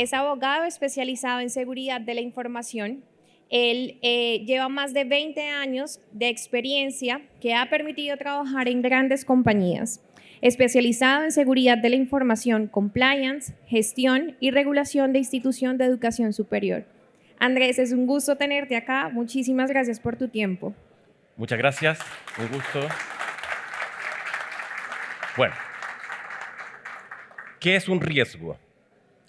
es abogado especializado en seguridad de la información. Él lleva más de 20 años de experiencia que ha permitido trabajar en grandes compañías, especializado en seguridad de la información, compliance, gestión y regulación de institución de educación superior. Andrés, es un gusto tenerte acá. Muchísimas gracias por tu tiempo. Muchas gracias, un gusto. Bueno, ¿qué es un riesgo?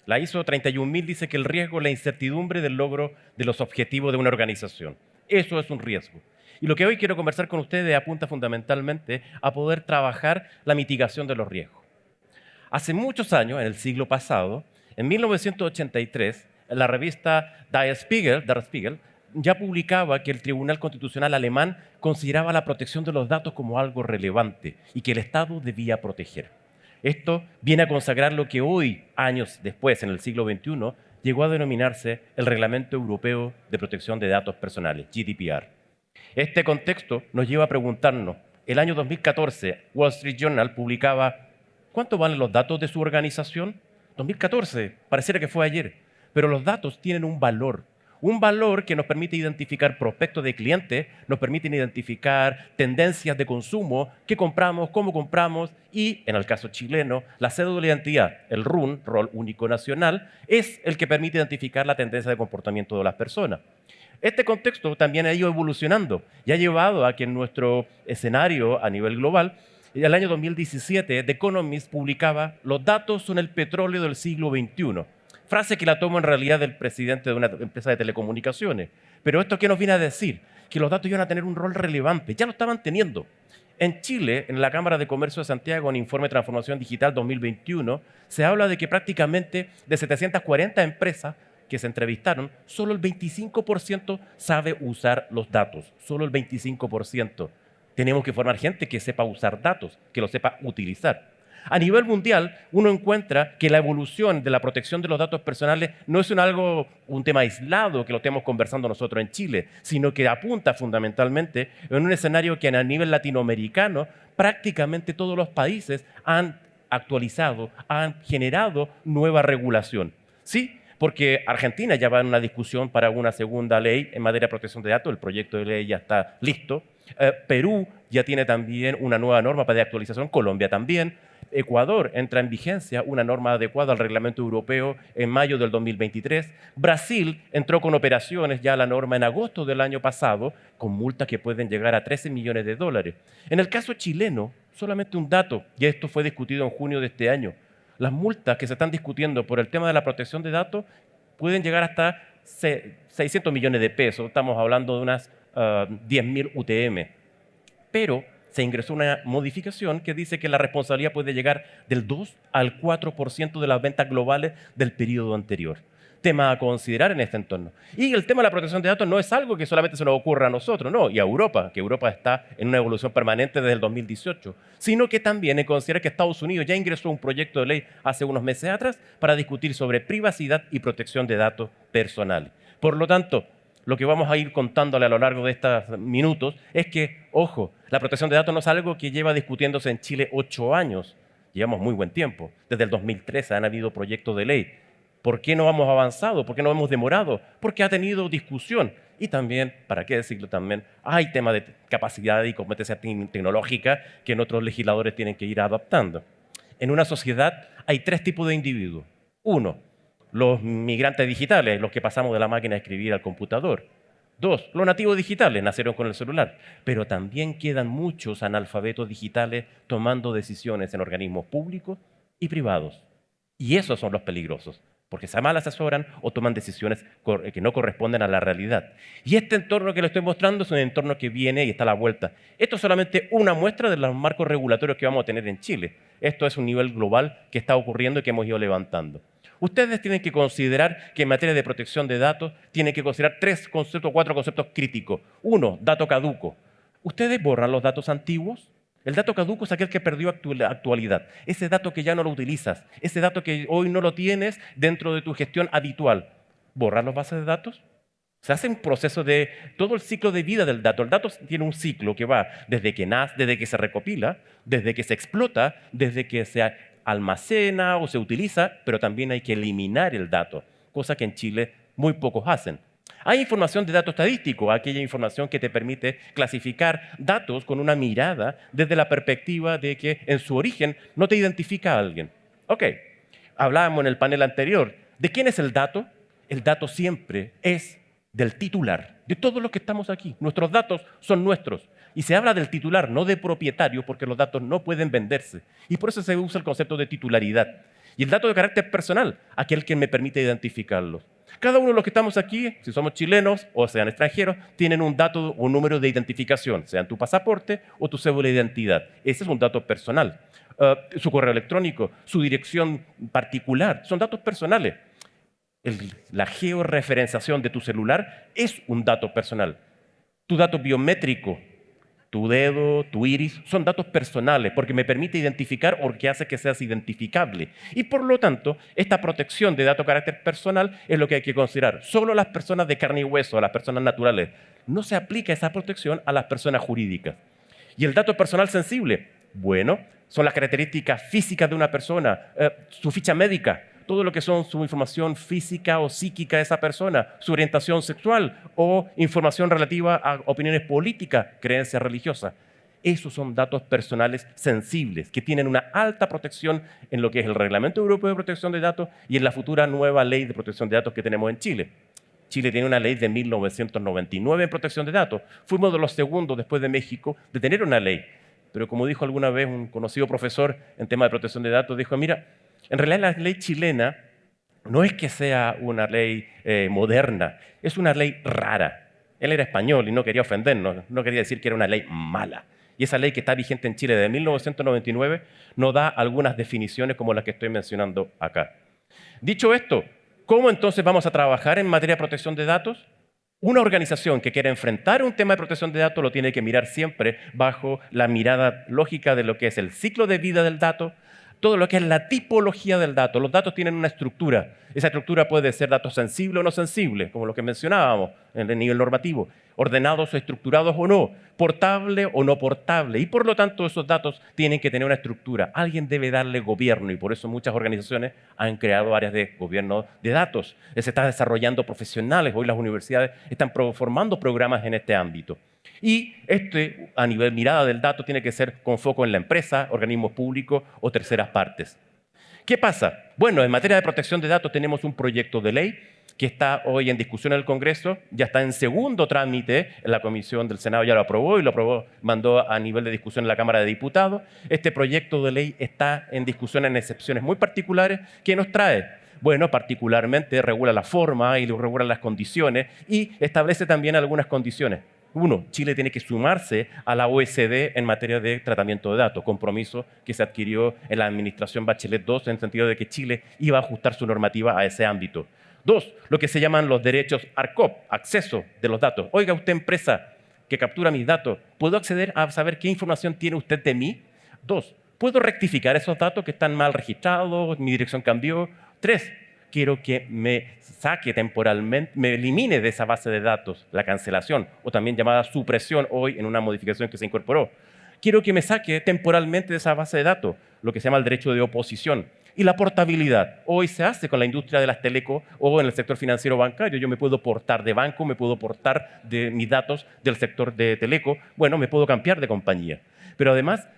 La ISO 31000 dice que el riesgo es la incertidumbre del logro de los objetivos de una organización. Eso es un riesgo. Y lo que hoy quiero conversar con ustedes apunta fundamentalmente a poder trabajar la mitigación de los riesgos. Hace muchos años, en el siglo pasado, en 1983, la revista Der Spiegel ya publicaba que el Tribunal Constitucional alemán consideraba la protección de los datos como algo relevante y que el Estado debía proteger. Esto viene a consagrar lo que hoy, años después, en el siglo XXI, llegó a denominarse el Reglamento Europeo de Protección de Datos Personales, GDPR. Este contexto nos lleva a preguntarnos, el año 2014, Wall Street Journal publicaba ¿cuánto valen los datos de su organización? 2014, pareciera que fue ayer, pero los datos tienen un valor que nos permite identificar prospectos de clientes, nos permite identificar tendencias de consumo, qué compramos, cómo compramos y, en el caso chileno, la cédula de identidad, el RUN, Rol Único Nacional, es el que permite identificar la tendencia de comportamiento de las personas. Este contexto también ha ido evolucionando y ha llevado a que en nuestro escenario a nivel global, en el año 2017, The Economist publicaba «Los datos son el petróleo del siglo XXI». Frase que la tomo en realidad del presidente de una empresa de telecomunicaciones. Pero ¿esto qué nos viene a decir? Que los datos iban a tener un rol relevante. Ya lo estaban teniendo. En Chile, en la Cámara de Comercio de Santiago, en Informe de Transformación Digital 2021, se habla de que prácticamente de 740 empresas que se entrevistaron, solo el 25% sabe usar los datos. Solo el 25%. Tenemos que formar gente que sepa usar datos, que lo sepa utilizar. A nivel mundial, uno encuentra que la evolución de la protección de los datos personales no es un tema aislado que lo estemos conversando nosotros en Chile, sino que apunta fundamentalmente en un escenario que a nivel latinoamericano prácticamente todos los países han actualizado, han generado nueva regulación. ¿Sí? Porque Argentina ya va en una discusión para una segunda ley en materia de protección de datos, el proyecto de ley ya está listo. Perú ya tiene también una nueva norma para de actualización, Colombia también. Ecuador entra en vigencia una norma adecuada al reglamento europeo en mayo del 2023. Brasil entró con operaciones ya la norma en agosto del año pasado, con multas que pueden llegar a 13 millones de dólares. En el caso chileno, solamente un dato, y esto fue discutido en junio de este año. Las multas que se están discutiendo por el tema de la protección de datos pueden llegar hasta 600 millones de pesos. Estamos hablando de unas 10.000 UTM. Pero se ingresó una modificación que dice que la responsabilidad puede llegar del 2 al 4% de las ventas globales del periodo anterior. Tema a considerar en este entorno. Y el tema de la protección de datos no es algo que solamente se nos ocurra a nosotros, no, y a Europa, que Europa está en una evolución permanente desde el 2018, sino que también hay que considerar que Estados Unidos ya ingresó un proyecto de ley hace unos meses atrás para discutir sobre privacidad y protección de datos personales. Por lo tanto, lo que vamos a ir contándole a lo largo de estos minutos es que, ojo, la protección de datos no es algo que lleva discutiéndose en Chile 8 años. Llevamos muy buen tiempo. Desde el 2013 han habido proyectos de ley. ¿Por qué no hemos avanzado? ¿Por qué no hemos demorado? Porque ha tenido discusión. Y también, ¿para qué decirlo también? Hay temas de capacidad y competencia tecnológica que otros legisladores tienen que ir adaptando. En una sociedad hay 3 tipos de individuos. Uno, los migrantes digitales, los que pasamos de la máquina de escribir al computador. 2, los nativos digitales, nacieron con el celular. Pero también quedan muchos analfabetos digitales tomando decisiones en organismos públicos y privados. Y esos son los peligrosos, porque se mal asesoran o toman decisiones que no corresponden a la realidad. Y este entorno que les estoy mostrando es un entorno que viene y está a la vuelta. Esto es solamente una muestra de los marcos regulatorios que vamos a tener en Chile. Esto es un nivel global que está ocurriendo y que hemos ido levantando. Ustedes tienen que considerar que en materia de protección de datos tienen que considerar 4 conceptos críticos. 1, dato caduco. ¿Ustedes borran los datos antiguos? El dato caduco es aquel que perdió actualidad. Ese dato que ya no lo utilizas, ese dato que hoy no lo tienes dentro de tu gestión habitual. ¿Borran las bases de datos? Se hace un proceso de todo el ciclo de vida del dato. El dato tiene un ciclo que va desde que nace, desde que se recopila, desde que se explota, desde que se almacena o se utiliza, pero también hay que eliminar el dato, cosa que en Chile muy pocos hacen. Hay información de dato estadístico, aquella información que te permite clasificar datos con una mirada desde la perspectiva de que en su origen no te identifica a alguien. Ok, hablábamos en el panel anterior, ¿de quién es el dato? El dato siempre es del titular, de todos los que estamos aquí. Nuestros datos son nuestros. Y se habla del titular, no de propietario, porque los datos no pueden venderse. Y por eso se usa el concepto de titularidad. Y el dato de carácter personal, aquel que me permite identificarlos. Cada uno de los que estamos aquí, si somos chilenos o sean extranjeros, tienen un dato o un número de identificación, sea en tu pasaporte o tu cédula de identidad. Ese es un dato personal. Su correo electrónico, su dirección particular, son datos personales. La georreferenciación de tu celular es un dato personal. Tu dato biométrico, tu dedo, tu iris, son datos personales porque me permite identificar o que hace que seas identificable. Y por lo tanto, esta protección de datos de carácter personal es lo que hay que considerar. Solo las personas de carne y hueso, a las personas naturales. No se aplica esa protección a las personas jurídicas. ¿Y el dato personal sensible? Bueno, son las características físicas de una persona, su ficha médica, todo lo que son su información física o psíquica de esa persona, su orientación sexual o información relativa a opiniones políticas, creencias religiosas. Esos son datos personales sensibles que tienen una alta protección en lo que es el Reglamento Europeo de Protección de Datos y en la futura nueva Ley de Protección de Datos que tenemos en Chile. Chile tiene una ley de 1999 en protección de datos. Fuimos de los segundos después de México de tener una ley. Pero como dijo alguna vez un conocido profesor en tema de protección de datos, dijo, mira, en realidad la ley chilena no es que sea una ley moderna, es una ley rara. Él era español y no quería ofendernos, no quería decir que era una ley mala. Y esa ley que está vigente en Chile desde 1999 nos da algunas definiciones como las que estoy mencionando acá. Dicho esto, ¿cómo entonces vamos a trabajar en materia de protección de datos? Una organización que quiera enfrentar un tema de protección de datos lo tiene que mirar siempre bajo la mirada lógica de lo que es el ciclo de vida del dato, todo lo que es la tipología del dato. Los datos tienen una estructura. Esa estructura puede ser datos sensibles o no sensibles, como lo que mencionábamos en el nivel normativo, ordenados o estructurados o no, portable o no portable. Y por lo tanto esos datos tienen que tener una estructura. Alguien debe darle gobierno y por eso muchas organizaciones han creado áreas de gobierno de datos. Se están desarrollando profesionales. Hoy las universidades están formando programas en este ámbito. Y a nivel mirada del dato, tiene que ser con foco en la empresa, organismos públicos o terceras partes. ¿Qué pasa? Bueno, en materia de protección de datos tenemos un proyecto de ley que está hoy en discusión en el Congreso, ya está en segundo trámite, en la Comisión del Senado ya lo aprobó y mandó a nivel de discusión en la Cámara de Diputados. Este proyecto de ley está en discusión en excepciones muy particulares que nos trae. Bueno, particularmente regula la forma y regula las condiciones y establece también algunas condiciones. Uno, Chile tiene que sumarse a la OECD en materia de tratamiento de datos, compromiso que se adquirió en la administración Bachelet II en el sentido de que Chile iba a ajustar su normativa a ese ámbito. Dos, lo que se llaman los derechos ARCOP, acceso de los datos. Oiga, usted empresa que captura mis datos, ¿puedo acceder a saber qué información tiene usted de mí? Dos, ¿puedo rectificar esos datos que están mal registrados, mi dirección cambió? Tres, quiero que me saque temporalmente, me elimine de esa base de datos la cancelación o también llamada supresión hoy en una modificación que se incorporó. Quiero que me saque temporalmente de esa base de datos lo que se llama el derecho de oposición. Y la portabilidad. Hoy se hace con la industria de las teleco o en el sector financiero bancario. Yo me puedo portar de banco, me puedo portar de mis datos del sector de teleco. Bueno, me puedo cambiar de compañía. Pero además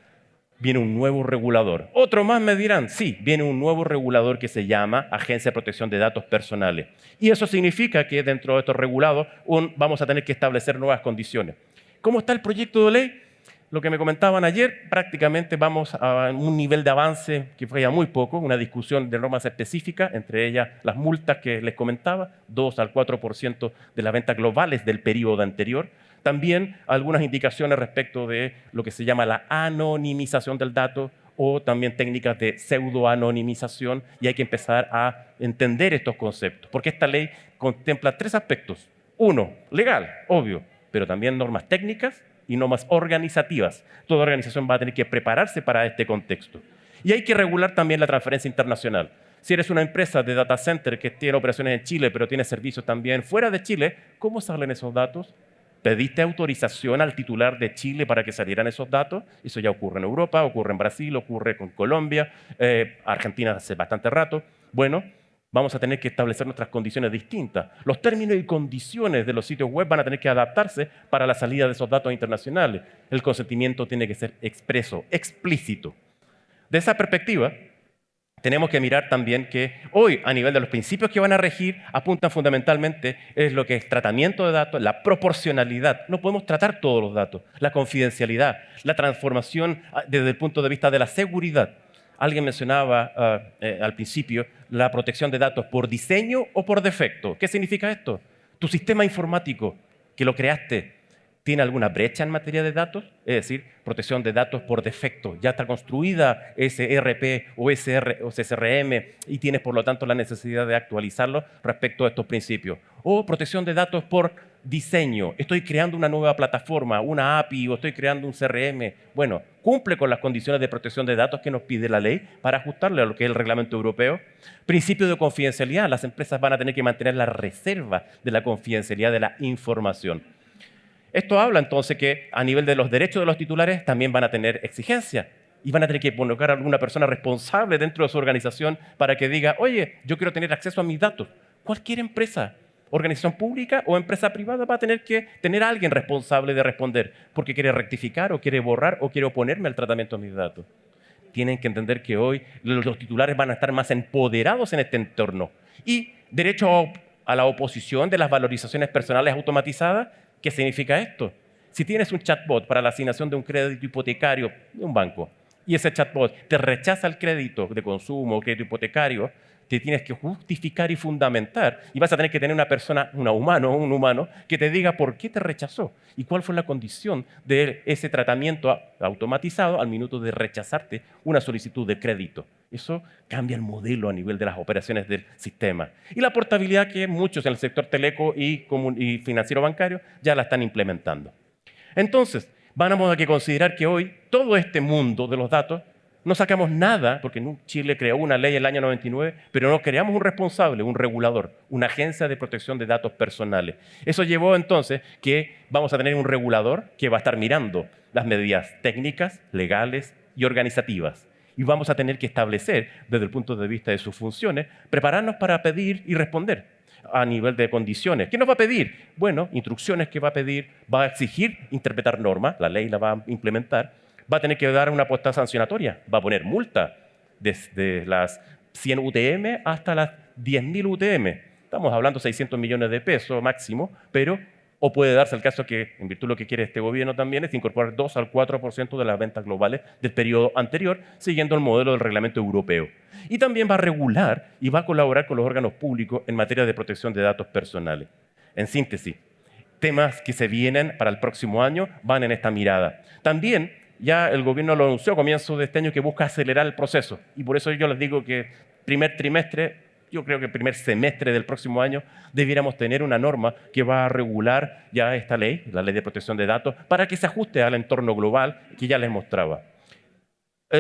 viene un nuevo regulador. Otro más me dirán, sí, viene un nuevo regulador que se llama Agencia de Protección de Datos Personales. Y eso significa que dentro de estos regulados vamos a tener que establecer nuevas condiciones. ¿Cómo está el proyecto de ley? Lo que me comentaban ayer, prácticamente vamos a un nivel de avance que fue ya muy poco, una discusión de normas específicas, entre ellas las multas que les comentaba, 2 al 4% de las ventas globales del periodo anterior. También algunas indicaciones respecto de lo que se llama la anonimización del dato o también técnicas de pseudoanonimización, y hay que empezar a entender estos conceptos, porque esta ley contempla 3 aspectos. Uno, legal, obvio, pero también normas técnicas y normas organizativas. Toda organización va a tener que prepararse para este contexto. Y hay que regular también la transferencia internacional. Si eres una empresa de data center que tiene operaciones en Chile, pero tiene servicios también fuera de Chile, ¿cómo salen esos datos? ¿Pediste autorización al titular de Chile para que salieran esos datos? Eso ya ocurre en Europa, ocurre en Brasil, ocurre con Colombia, Argentina hace bastante rato. Bueno, vamos a tener que establecer nuestras condiciones distintas. Los términos y condiciones de los sitios web van a tener que adaptarse para la salida de esos datos internacionales. El consentimiento tiene que ser expreso, explícito. De esa perspectiva, tenemos que mirar también que hoy, a nivel de los principios que van a regir, apuntan fundamentalmente es lo que es tratamiento de datos, la proporcionalidad. No podemos tratar todos los datos, la confidencialidad, la transformación desde el punto de vista de la seguridad. Alguien mencionaba al principio la protección de datos por diseño o por defecto. ¿Qué significa esto? Tu sistema informático que lo creaste, ¿tiene alguna brecha en materia de datos? Es decir, protección de datos por defecto. Ya está construida ese ERP o CRM y tienes, por lo tanto, la necesidad de actualizarlo respecto a estos principios. O protección de datos por diseño. Estoy creando una nueva plataforma, una API o estoy creando un CRM. Bueno, cumple con las condiciones de protección de datos que nos pide la ley para ajustarle a lo que es el reglamento europeo. Principio de confidencialidad. Las empresas van a tener que mantener la reserva de la confidencialidad de la información. Esto habla entonces que a nivel de los derechos de los titulares también van a tener exigencias y van a tener que colocar a alguna persona responsable dentro de su organización para que diga, oye, yo quiero tener acceso a mis datos. Cualquier empresa, organización pública o empresa privada va a tener que tener a alguien responsable de responder porque quiere rectificar o quiere borrar o quiere oponerme al tratamiento de mis datos. Tienen que entender que hoy los titulares van a estar más empoderados en este entorno. Y derecho a la oposición de las valorizaciones personales automatizadas. ¿Qué significa esto? Si tienes un chatbot para la asignación de un crédito hipotecario de un banco y ese chatbot te rechaza el crédito de consumo o crédito hipotecario, te tienes que justificar y fundamentar y vas a tener que tener una persona, un humano, que te diga por qué te rechazó y cuál fue la condición de ese tratamiento automatizado al minuto de rechazarte una solicitud de crédito. Eso cambia el modelo a nivel de las operaciones del sistema. Y la portabilidad que muchos en el sector teleco y financiero bancario ya la están implementando. Entonces, vamos a considerar que hoy todo este mundo de los datos no sacamos nada, porque Chile creó una ley en el año 99, pero no creamos un responsable, un regulador, una agencia de protección de datos personales. Eso llevó entonces que vamos a tener un regulador que va a estar mirando las medidas técnicas, legales y organizativas. Y vamos a tener que establecer, desde el punto de vista de sus funciones, prepararnos para pedir y responder a nivel de condiciones. ¿Qué nos va a pedir? Bueno, instrucciones que va a pedir, va a exigir interpretar normas, la ley la va a implementar, va a tener que dar una potestad sancionatoria, va a poner multa desde las 100 UTM hasta las 10.000 UTM. Estamos hablando de 600 millones de pesos máximo, pero o puede darse el caso que, en virtud de lo que quiere este gobierno también, es incorporar 2 al 4% de las ventas globales del periodo anterior, siguiendo el modelo del reglamento europeo. Y también va a regular y va a colaborar con los órganos públicos en materia de protección de datos personales. En síntesis, temas que se vienen para el próximo año van en esta mirada. También ya el gobierno lo anunció a comienzos de este año que busca acelerar el proceso. Y por eso yo les digo que primer trimestre, yo creo que primer semestre del próximo año, debiéramos tener una norma que va a regular ya esta ley, la ley de protección de datos, para que se ajuste al entorno global que ya les mostraba.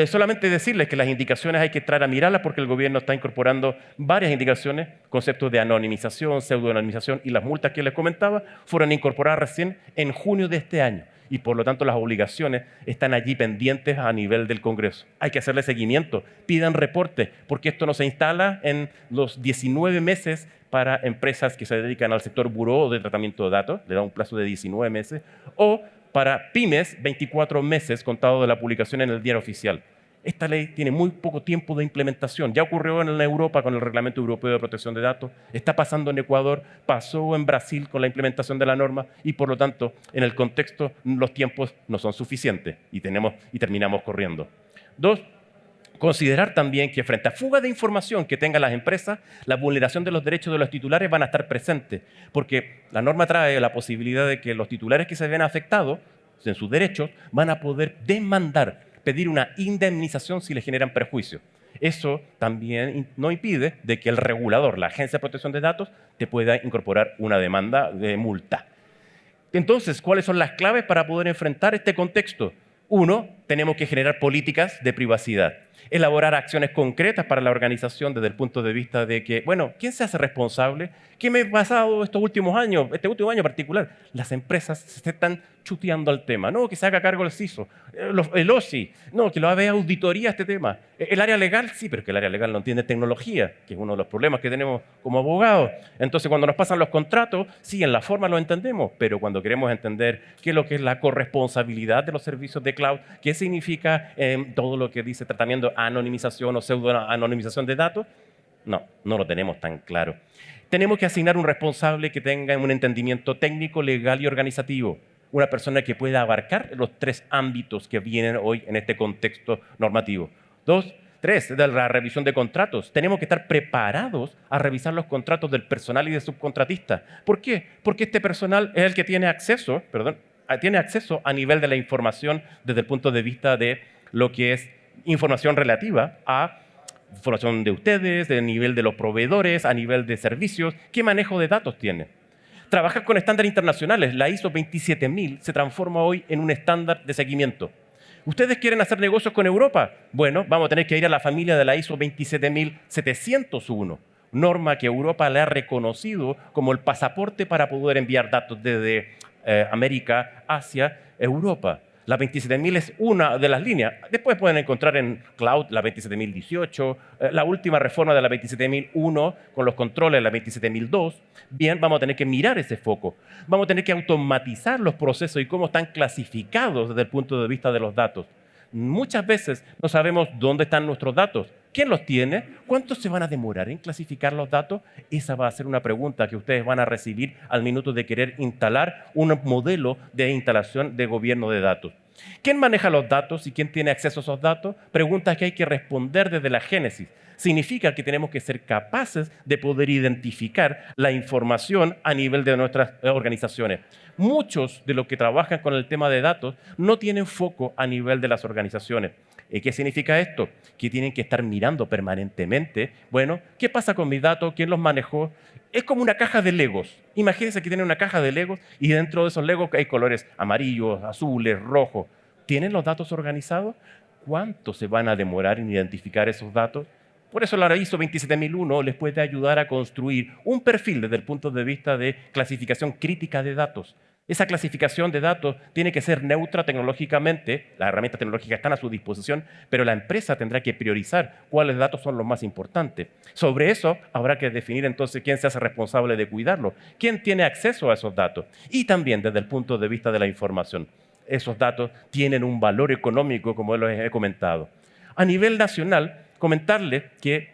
Solamente decirles que las indicaciones hay que entrar a mirarlas porque el gobierno está incorporando varias indicaciones, conceptos de anonimización, pseudoanonimización y las multas que les comentaba fueron incorporadas recién en junio de este año. Y por lo tanto las obligaciones están allí pendientes a nivel del Congreso. Hay que hacerle seguimiento, pidan reportes, porque esto no se instala en los 19 meses para empresas que se dedican al sector buró de tratamiento de datos, le da un plazo de 19 meses, o para pymes, 24 meses contado de la publicación en el diario oficial. Esta ley tiene muy poco tiempo de implementación. Ya ocurrió en Europa con el Reglamento Europeo de Protección de Datos, está pasando en Ecuador, pasó en Brasil con la implementación de la norma y, por lo tanto, en el contexto los tiempos no son suficientes y terminamos corriendo. 2. Considerar también que frente a fuga de información que tengan las empresas, la vulneración de los derechos de los titulares van a estar presentes, porque la norma trae la posibilidad de que los titulares que se ven afectados en sus derechos van a poder demandar, pedir una indemnización si les generan perjuicio. Eso también no impide de que el regulador, la Agencia de Protección de Datos, te pueda incorporar una demanda de multa. Entonces, ¿cuáles son las claves para poder enfrentar este contexto? 1, tenemos que generar políticas de privacidad. Elaborar acciones concretas para la organización desde el punto de vista de que, bueno, ¿quién se hace responsable? ¿Qué me ha pasado estos últimos años, este último año en particular? Las empresas se están chuteando al tema. No, que se haga cargo el CISO, el OSI, no, que lo haga auditoría este tema. El área legal, sí, pero es que el área legal no entiende tecnología, que es uno de los problemas que tenemos como abogados. Entonces, cuando nos pasan los contratos, sí, en la forma lo entendemos, pero cuando queremos entender qué es lo que es la corresponsabilidad de los servicios de cloud, qué significa todo lo que dice tratamiento, anonimización o pseudo-anonimización de datos, no lo tenemos tan claro. Tenemos que asignar un responsable que tenga un entendimiento técnico, legal y organizativo. Una persona que pueda abarcar los 3 ámbitos que vienen hoy en este contexto normativo. 2, 3, de la revisión de contratos. Tenemos que estar preparados a revisar los contratos del personal y de subcontratistas. ¿Por qué? Porque este personal es el que tiene acceso a nivel de la información desde el punto de vista de lo que es información relativa a información de ustedes, del nivel de los proveedores, a nivel de servicios. ¿Qué manejo de datos tiene? Trabajar con estándares internacionales. La ISO 27000 se transforma hoy en un estándar de seguimiento. ¿Ustedes quieren hacer negocios con Europa? Bueno, vamos a tener que ir a la familia de la ISO 27701, norma que Europa le ha reconocido como el pasaporte para poder enviar datos desde América hacia Europa. La 27000 es una de las líneas. Después pueden encontrar en Cloud la 27018, la última reforma de la 27001 con los controles de la 27002. Bien, vamos a tener que mirar ese foco. Vamos a tener que automatizar los procesos y cómo están clasificados desde el punto de vista de los datos. Muchas veces no sabemos dónde están nuestros datos. ¿Quién los tiene? ¿Cuánto se van a demorar en clasificar los datos? Esa va a ser una pregunta que ustedes van a recibir al minuto de querer instalar un modelo de instalación de gobierno de datos. ¿Quién maneja los datos y quién tiene acceso a esos datos? Preguntas que hay que responder desde la génesis. Significa que tenemos que ser capaces de poder identificar la información a nivel de nuestras organizaciones. Muchos de los que trabajan con el tema de datos no tienen foco a nivel de las organizaciones. ¿Qué significa esto? Que tienen que estar mirando permanentemente, bueno, ¿qué pasa con mis datos? ¿Quién los manejó? Es como una caja de Legos. Imagínense que tienen una caja de Legos y dentro de esos Legos hay colores amarillos, azules, rojos. ¿Tienen los datos organizados? ¿Cuánto se van a demorar en identificar esos datos? Por eso la ISO 27001 les puede ayudar a construir un perfil desde el punto de vista de clasificación crítica de datos. Esa clasificación de datos tiene que ser neutra tecnológicamente, las herramientas tecnológicas están a su disposición, pero la empresa tendrá que priorizar cuáles datos son los más importantes. Sobre eso habrá que definir entonces quién se hace responsable de cuidarlo, quién tiene acceso a esos datos y también desde el punto de vista de la información. Esos datos tienen un valor económico, como les he comentado. A nivel nacional, comentarles que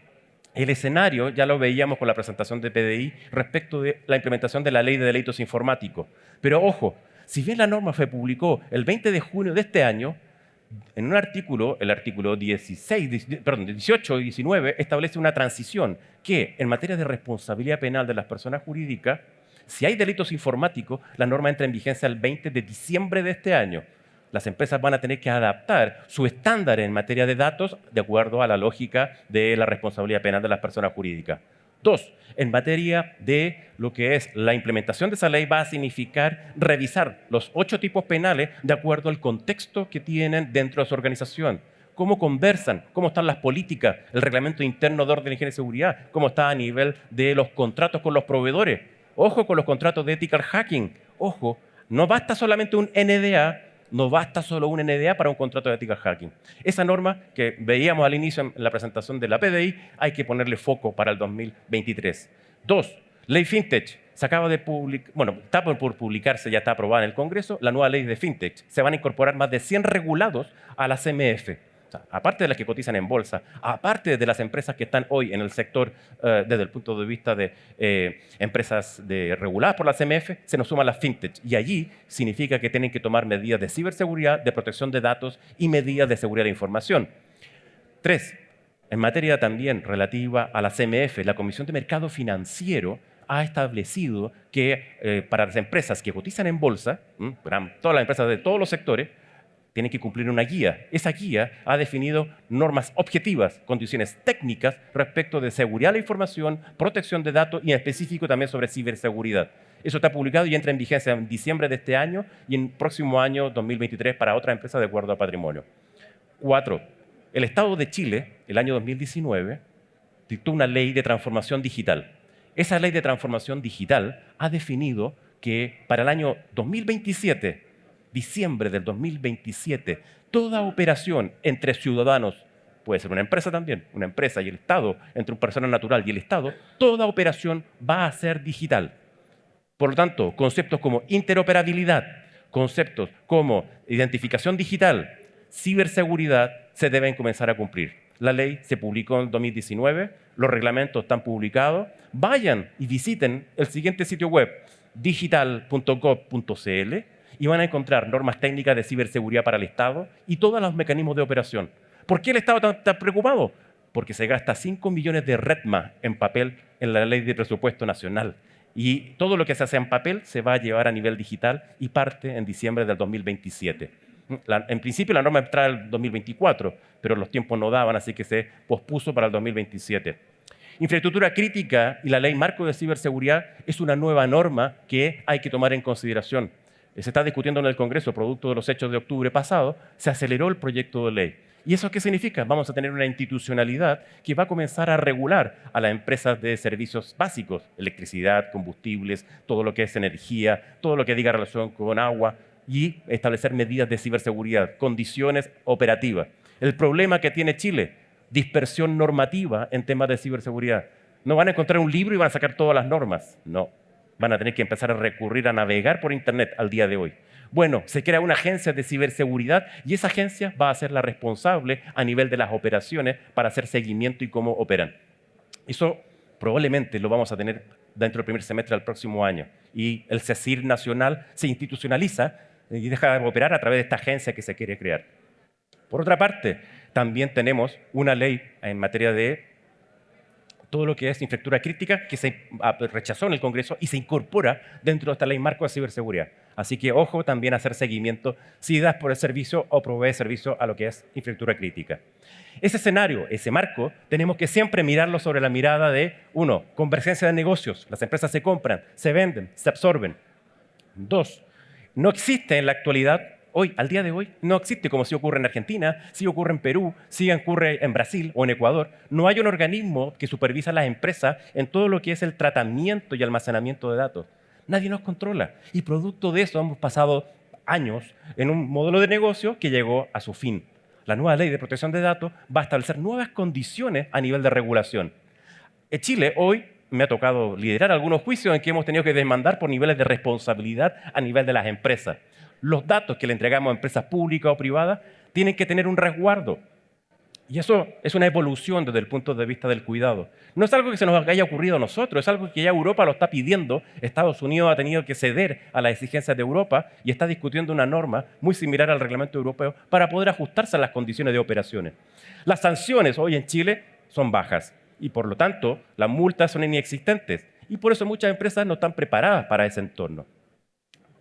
el escenario ya lo veíamos con la presentación de PDI respecto de la implementación de la Ley de Delitos Informáticos. Pero ojo, si bien la norma se publicó el 20 de junio de este año, en un artículo, el artículo 18 y 19, establece una transición que en materia de responsabilidad penal de las personas jurídicas, si hay delitos informáticos, la norma entra en vigencia el 20 de diciembre de este año. Las empresas van a tener que adaptar su estándar en materia de datos de acuerdo a la lógica de la responsabilidad penal de las personas jurídicas. 2, en materia de lo que es la implementación de esa ley va a significar revisar los 8 tipos penales de acuerdo al contexto que tienen dentro de su organización. Cómo conversan, cómo están las políticas, el reglamento interno de orden, higiene y seguridad, cómo está a nivel de los contratos con los proveedores. Ojo con los contratos de ethical hacking. Ojo, no basta solamente un NDA, no basta solo un NDA para un contrato de ethical hacking. Esa norma que veíamos al inicio en la presentación de la PDI, hay que ponerle foco para el 2023. 2, ley FinTech. Se acaba de publicar, bueno, está por publicarse, ya está aprobada en el Congreso, la nueva ley de FinTech. Se van a incorporar más de 100 regulados a la CMF. O sea, aparte de las que cotizan en bolsa, aparte de las empresas que están hoy en el sector desde el punto de vista de empresas reguladas por la CMF, se nos suman las fintech. Y allí significa que tienen que tomar medidas de ciberseguridad, de protección de datos y medidas de seguridad de información. 3, en materia también relativa a la CMF, la Comisión de Mercado Financiero ha establecido que para las empresas que cotizan en bolsa, todas las empresas de todos los sectores, tienen que cumplir una guía. Esa guía ha definido normas objetivas, condiciones técnicas respecto de seguridad de la información, protección de datos y en específico también sobre ciberseguridad. Eso está publicado y entra en vigencia en diciembre de este año y en próximo año 2023 para otras empresas de acuerdo a patrimonio. 4, el Estado de Chile, el año 2019, dictó una ley de transformación digital. Esa ley de transformación digital ha definido que para el año 2027, diciembre del 2027, toda operación entre ciudadanos, puede ser una empresa también, una empresa y el Estado, entre una persona natural y el Estado, toda operación va a ser digital. Por lo tanto, conceptos como interoperabilidad, conceptos como identificación digital, ciberseguridad, se deben comenzar a cumplir. La ley se publicó en 2019, los reglamentos están publicados. Vayan y visiten el siguiente sitio web, digital.gov.cl, y van a encontrar normas técnicas de ciberseguridad para el Estado y todos los mecanismos de operación. ¿Por qué el Estado está preocupado? Porque se gasta 5 millones de RETMA en papel en la ley de presupuesto nacional. Y todo lo que se hace en papel se va a llevar a nivel digital y parte en diciembre del 2027. En principio la norma entraba en el 2024, pero los tiempos no daban, así que se pospuso para el 2027. Infraestructura crítica y la Ley Marco de Ciberseguridad es una nueva norma que hay que tomar en consideración. Se está discutiendo en el Congreso, producto de los hechos de octubre pasado, se aceleró el proyecto de ley. ¿Y eso qué significa? Vamos a tener una institucionalidad que va a comenzar a regular a las empresas de servicios básicos, electricidad, combustibles, todo lo que es energía, todo lo que diga relación con agua, y establecer medidas de ciberseguridad, condiciones operativas. El problema que tiene Chile, dispersión normativa en temas de ciberseguridad. No van a encontrar un libro y van a sacar todas las normas. No, van a tener que empezar a recurrir a navegar por Internet al día de hoy. Bueno, se crea una agencia de ciberseguridad y esa agencia va a ser la responsable a nivel de las operaciones para hacer seguimiento y cómo operan. Eso probablemente lo vamos a tener dentro del primer semestre del próximo año. Y el CECIR nacional se institucionaliza y deja de operar a través de esta agencia que se quiere crear. Por otra parte, también tenemos una ley en materia de todo lo que es infraestructura crítica que se rechazó en el Congreso y se incorpora dentro de esta ley marco de ciberseguridad. Así que ojo también a hacer seguimiento si das por el servicio o provees servicio a lo que es infraestructura crítica. Ese escenario, ese marco, tenemos que siempre mirarlo sobre la mirada de, 1, convergencia de negocios. Las empresas se compran, se venden, se absorben. 2, no existe en la actualidad, hoy, al día de hoy, no existe como sí ocurre en Argentina, sí ocurre en Perú, sí ocurre en Brasil o en Ecuador. No hay un organismo que supervisa a las empresas en todo lo que es el tratamiento y almacenamiento de datos. Nadie nos controla. Y producto de eso hemos pasado años en un modelo de negocio que llegó a su fin. La nueva ley de protección de datos va a establecer nuevas condiciones a nivel de regulación. En Chile hoy me ha tocado liderar algunos juicios en que hemos tenido que demandar por niveles de responsabilidad a nivel de las empresas. Los datos que le entregamos a empresas públicas o privadas tienen que tener un resguardo. Y eso es una evolución desde el punto de vista del cuidado. No es algo que se nos haya ocurrido a nosotros, es algo que ya Europa lo está pidiendo. Estados Unidos ha tenido que ceder a las exigencias de Europa y está discutiendo una norma muy similar al reglamento europeo para poder ajustarse a las condiciones de operaciones. Las sanciones hoy en Chile son bajas y por lo tanto las multas son inexistentes y por eso muchas empresas no están preparadas para ese entorno.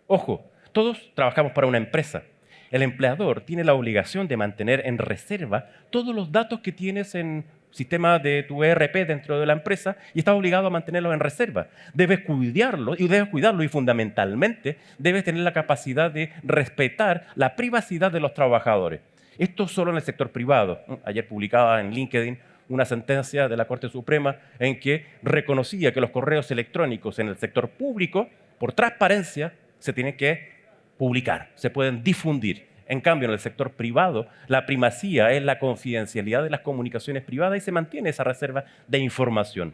Ojo, todos trabajamos para una empresa. El empleador tiene la obligación de mantener en reserva todos los datos que tienes en sistema de tu ERP dentro de la empresa y estás obligado a mantenerlos en reserva. Debes cuidarlo y fundamentalmente debes tener la capacidad de respetar la privacidad de los trabajadores. Esto solo en el sector privado. Ayer publicaba en LinkedIn una sentencia de la Corte Suprema en que reconocía que los correos electrónicos en el sector público, por transparencia, se tienen que publicar, se pueden difundir. En cambio, en el sector privado, la primacía es la confidencialidad de las comunicaciones privadas y se mantiene esa reserva de información.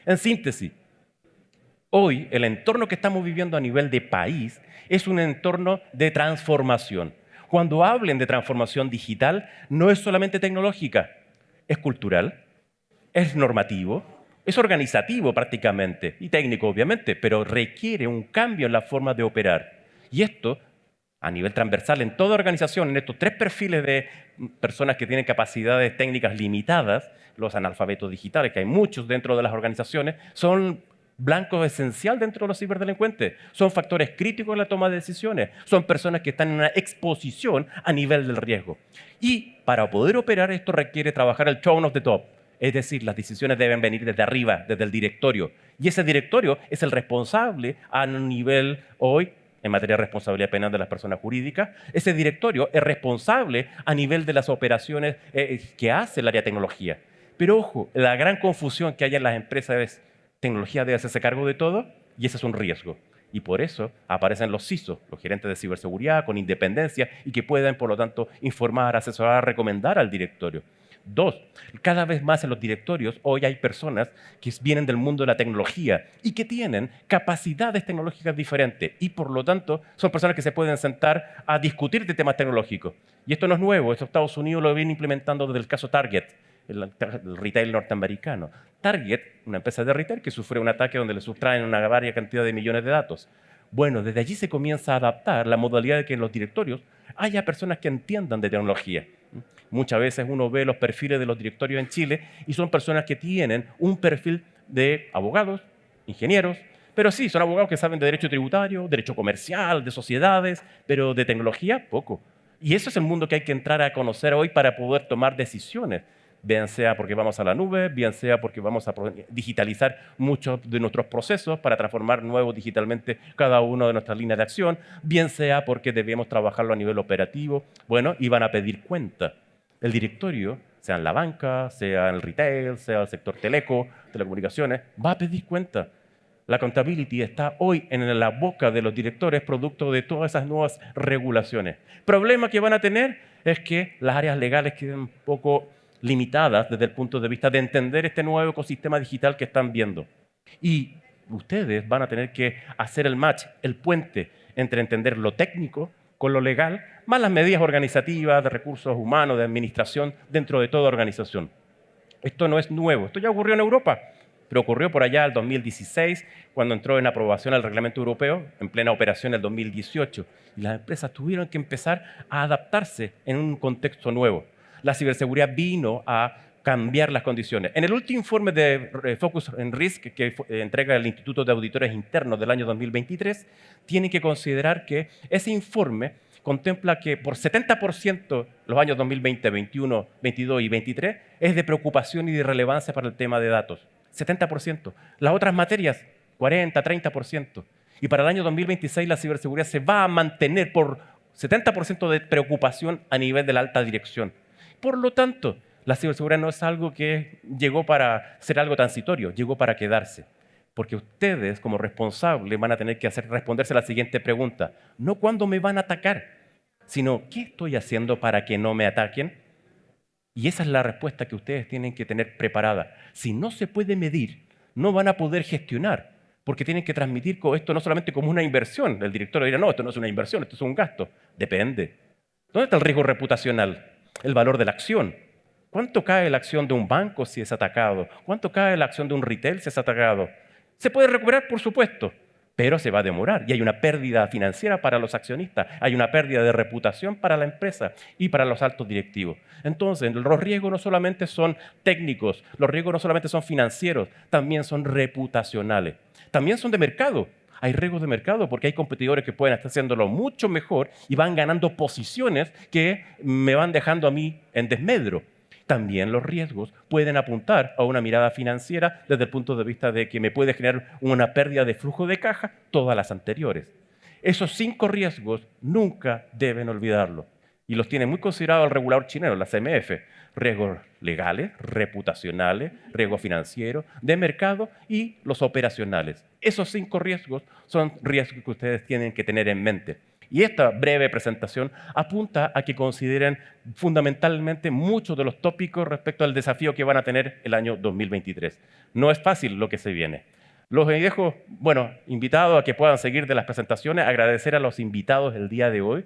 En síntesis, hoy el entorno que estamos viviendo a nivel de país es un entorno de transformación. Cuando hablen de transformación digital, no es solamente tecnológica, es cultural, es normativo, es organizativo prácticamente y técnico obviamente, pero requiere un cambio en la forma de operar. Y esto, a nivel transversal, en toda organización, en estos 3 perfiles de personas que tienen capacidades técnicas limitadas, los analfabetos digitales, que hay muchos dentro de las organizaciones, son blancos esencial dentro de los ciberdelincuentes. Son factores críticos en la toma de decisiones. Son personas que están en una exposición a nivel del riesgo. Y para poder operar esto requiere trabajar el tone of the top. Es decir, las decisiones deben venir desde arriba, desde el directorio. Y ese directorio es el responsable a un nivel hoy en materia de responsabilidad penal de las personas jurídicas. Ese directorio es responsable a nivel de las operaciones que hace el área de tecnología. Pero ojo, la gran confusión que hay en las empresas es tecnología debe hacerse cargo de todo y ese es un riesgo. Y por eso aparecen los CISO, los gerentes de ciberseguridad, con independencia y que pueden, por lo tanto, informar, asesorar, recomendar al directorio. 2, cada vez más en los directorios hoy hay personas que vienen del mundo de la tecnología y que tienen capacidades tecnológicas diferentes y por lo tanto son personas que se pueden sentar a discutir de temas tecnológicos. Y esto no es nuevo, esto Estados Unidos lo viene implementando desde el caso Target, el retail norteamericano. Target, una empresa de retail que sufre un ataque donde le sustraen una varia cantidad de millones de datos. Bueno, desde allí se comienza a adaptar la modalidad de que en los directorios haya personas que entiendan de tecnología. Muchas veces uno ve los perfiles de los directorios en Chile y son personas que tienen un perfil de abogados, ingenieros, pero sí, son abogados que saben de derecho tributario, derecho comercial, de sociedades, pero de tecnología, poco. Y eso es el mundo que hay que entrar a conocer hoy para poder tomar decisiones, bien sea porque vamos a la nube, bien sea porque vamos a digitalizar muchos de nuestros procesos para transformar nuevos digitalmente cada una de nuestras líneas de acción, bien sea porque debemos trabajarlo a nivel operativo, bueno, y van a pedir cuenta. El directorio, sea en la banca, sea en el retail, sea el sector teleco, telecomunicaciones, va a pedir cuenta. La accountability está hoy en la boca de los directores producto de todas esas nuevas regulaciones. Problema que van a tener es que las áreas legales queden un poco limitadas desde el punto de vista de entender este nuevo ecosistema digital que están viendo. Y ustedes van a tener que hacer el match, el puente entre entender lo técnico con lo legal, más las medidas organizativas, de recursos humanos, de administración dentro de toda organización. Esto no es nuevo, esto ya ocurrió en Europa, pero ocurrió por allá el 2016, cuando entró en aprobación el reglamento europeo, en plena operación el 2018, y las empresas tuvieron que empezar a adaptarse en un contexto nuevo. La ciberseguridad vino a cambiar las condiciones. En el último informe de Focus on Risk que entrega el Instituto de Auditores Internos del año 2023, tienen que considerar que ese informe contempla que por 70% los años 2020, 21, 22 y 23 es de preocupación y de relevancia para el tema de datos. 70%. Las otras materias, 40, 30%. Y para el año 2026 la ciberseguridad se va a mantener por 70% de preocupación a nivel de la alta dirección. Por lo tanto, la ciberseguridad no es algo que llegó para ser algo transitorio, llegó para quedarse. Porque ustedes, como responsables, van a tener que responderse a la siguiente pregunta. No cuándo me van a atacar, sino qué estoy haciendo para que no me ataquen. Y esa es la respuesta que ustedes tienen que tener preparada. Si no se puede medir, no van a poder gestionar, porque tienen que transmitir esto no solamente como una inversión. El director dirá, no, esto no es una inversión, esto es un gasto. Depende. ¿Dónde está el riesgo reputacional? El valor de la acción. ¿Cuánto cae la acción de un banco si es atacado? ¿Cuánto cae la acción de un retail si es atacado? Se puede recuperar, por supuesto, pero se va a demorar y hay una pérdida financiera para los accionistas, hay una pérdida de reputación para la empresa y para los altos directivos. Entonces, los riesgos no solamente son técnicos, los riesgos no solamente son financieros, también son reputacionales, también son de mercado. Hay riesgos de mercado porque hay competidores que pueden estar haciéndolo mucho mejor y van ganando posiciones que me van dejando a mí en desmedro. También los riesgos pueden apuntar a una mirada financiera desde el punto de vista de que me puede generar una pérdida de flujo de caja, todas las anteriores. Esos 5 riesgos nunca deben olvidarlo. Y los tiene muy considerado el regulador chileno, la CMF. Riesgos legales, reputacionales, riesgos financieros, de mercado y los operacionales. Esos 5 riesgos son riesgos que ustedes tienen que tener en mente. Y esta breve presentación apunta a que consideren fundamentalmente muchos de los tópicos respecto al desafío que van a tener el año 2023. No es fácil lo que se viene. Los dejo, invitados a que puedan seguir de las presentaciones, agradecer a los invitados el día de hoy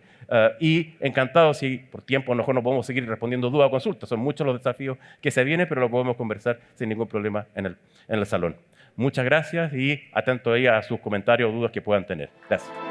y encantado si por tiempo no podemos seguir respondiendo dudas o consultas. Son muchos los desafíos que se vienen, pero lo podemos conversar sin ningún problema en el salón. Muchas gracias y atento ahí a sus comentarios o dudas que puedan tener. Gracias.